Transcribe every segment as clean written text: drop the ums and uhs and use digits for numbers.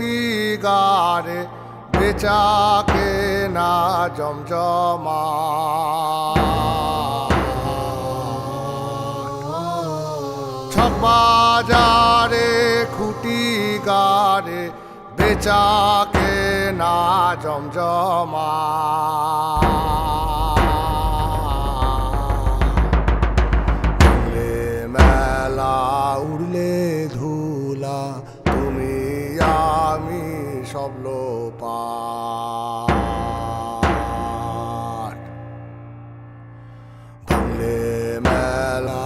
খুঁটি গারে বেচা কেনা জমজমা ছক বাজারে খুঁটি গারে বেচা কেনা জমজমা মেলা উড়লে ধুলা তুমি আমি সব লোপাট ভাঙলে মেলা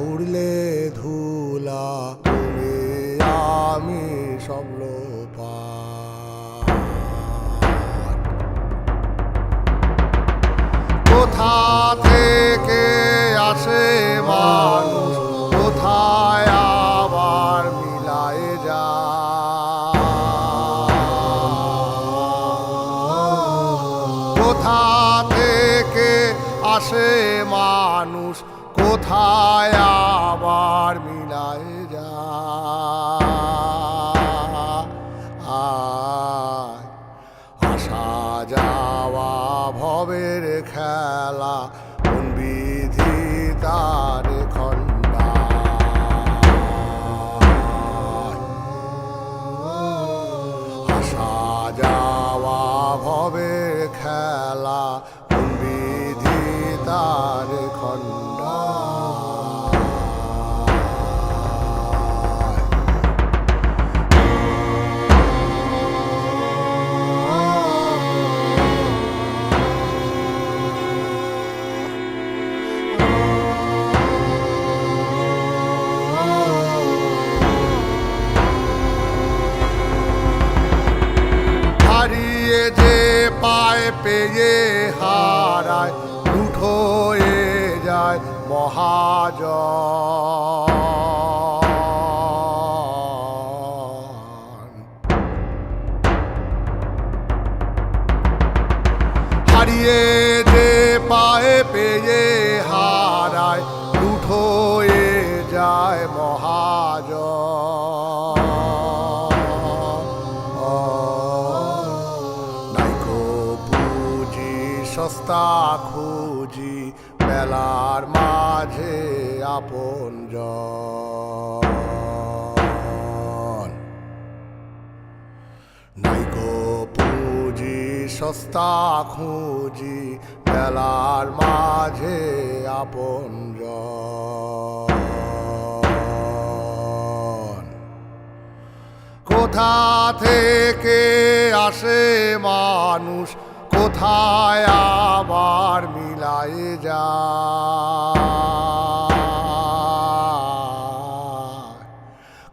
উড়লে ধুলা তুমি আমি সব লোপাট কোথা থেকে আসে মানুষ কোথায় আবার মিলায় যায় কোথা থেকে আসে মানুষ কোথায় আবার মিলায় যায় আসা যাওয়া ভবের খেলা কোন বিধি তার খণ্ডা আসা যাওয়া ভবের খেলা কোন বিধি তার খণ্ডা হারিয়ে যে পায় পেয়ে হারায় লুঠ হয়ে যায় মহাজন হারিয়ে যে পায় পেয়ে হারায় লুঠ হয়ে যায় মহাজন সস্তা খুঁজি মেলার মাঝে আপনজন নাইকো পুঁজি সস্তা খুঁজি মেলার মাঝে আপনজন কোথা থেকে আসে মানুষ কোথায় আবার মিলায় যায়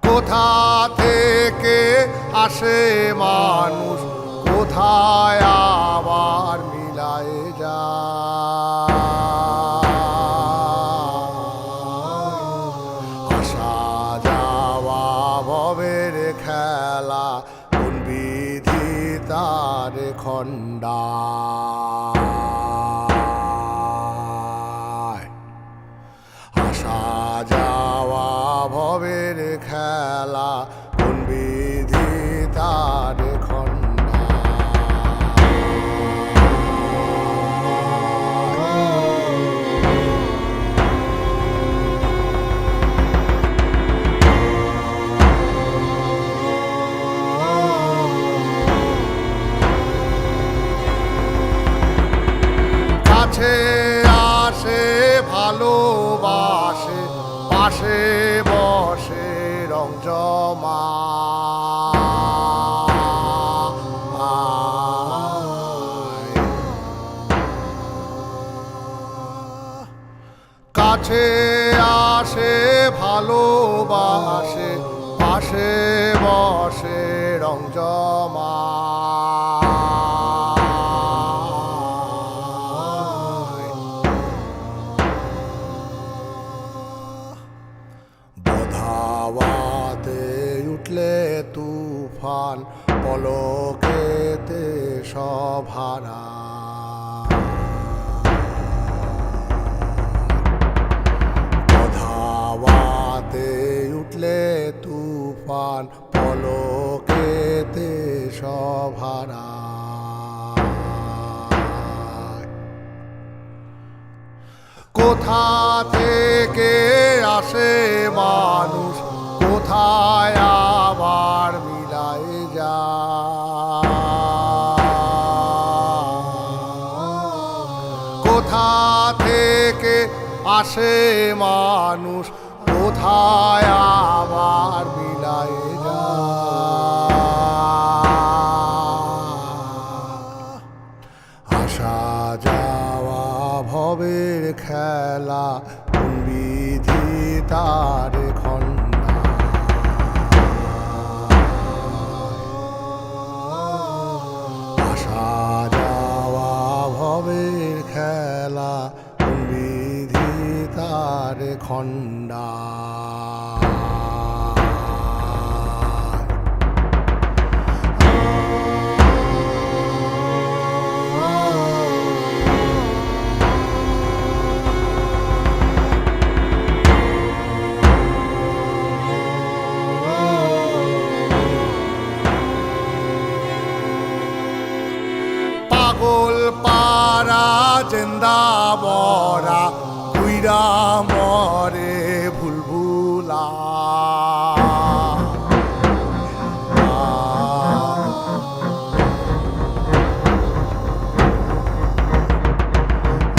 কোথা থেকে আসে মানুষ কোথায় আবার মিলায় যায় আসা যাওয়া ভবের খেলা কোন বিধি তার খণ্ডা আসা যাওয়া ভবের খেলা কোন বিধি তার খণ্ডা কাছে আসে ভালোবাসে পাশে বসে রং জমা কাছে আসে ভালোবাসে পাশে বসে রং জমা বধাওয়াতে উঠলে তুফান পলকেতে সব হারা বধাওয়াতে উঠলে তুফান পলকেতে কোথা থেকে আসে মানুষ, কোথায় আবার মিলায় যায়। কোথা থেকে আসে মানুষ, কোথায় আবার মিলায় যায়। আসা যাওয়া ভবের খেলা, কোন বিধি তার খণ্ডা। আসা যাওয়া ভবের খেলা, কোন বিধি তার খণ্ডা। পাগল পারা জেন্দা মরা, কুইরা মরে ভুলভুলা।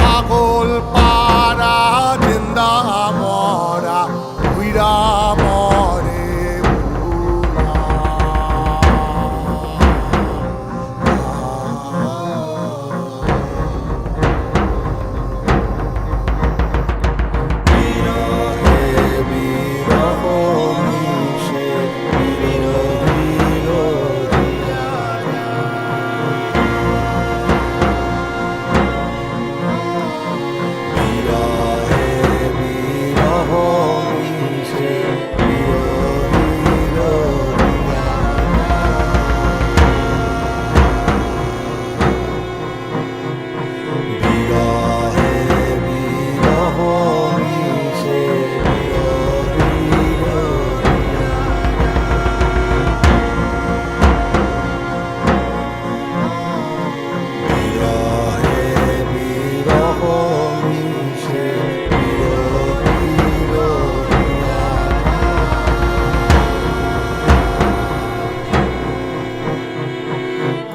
পাগল পারা জেন্দা মরা, কুইরা মরে ভুলভুলা।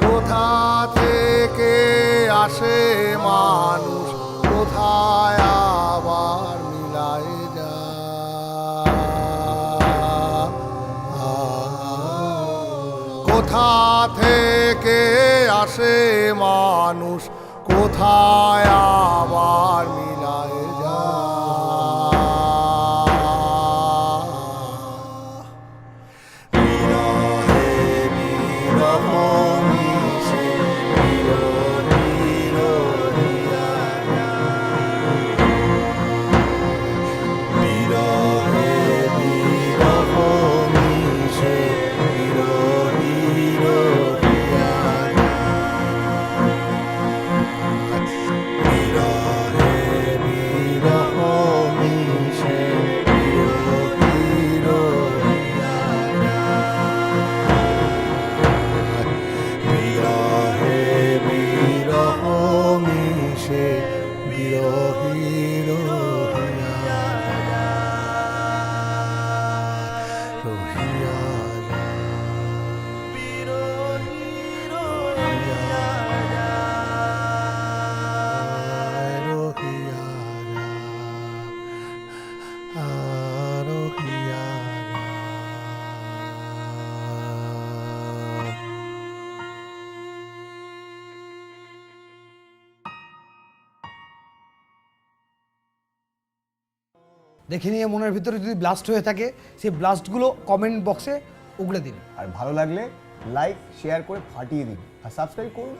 কোথা থেকে আসে মানুষ, কোথায় আবার মিলায় যায়। কোথা থেকে আসে মানুষ, কোথায় আবার মিলায় যায়। বিরহে বিরহ মিশে বিরহ বিরহিয়া যায়। বিরহে বিরহ মিশে বিরহ বিরহিয়া যায়। বিরহে বিরহ মিশে বিরহ বিরহিয়া যায়। বিরহে বিরহ মিশে বিরহী রহিয়া রহিয়া বিরহী রহিয়া রহিয়া রহিয়া। দেখে নিয়ে মনের ভিতরে যদি ব্লাস্ট হয়ে থাকে সেই ব্লাস্টগুলো কমেন্ট বক্সে উগড়ে দিন। আর ভালো লাগলে লাইক শেয়ার করে ফাটিয়ে দিন আর সাবস্ক্রাইব করুন।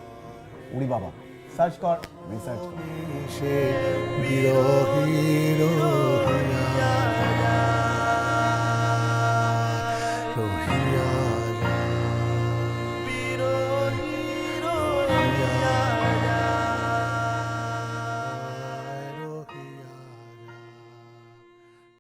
উড়ি বাবা সার্চ কর, রিসার্চ কর। সে বিরহী রহিয়া রহিয়া।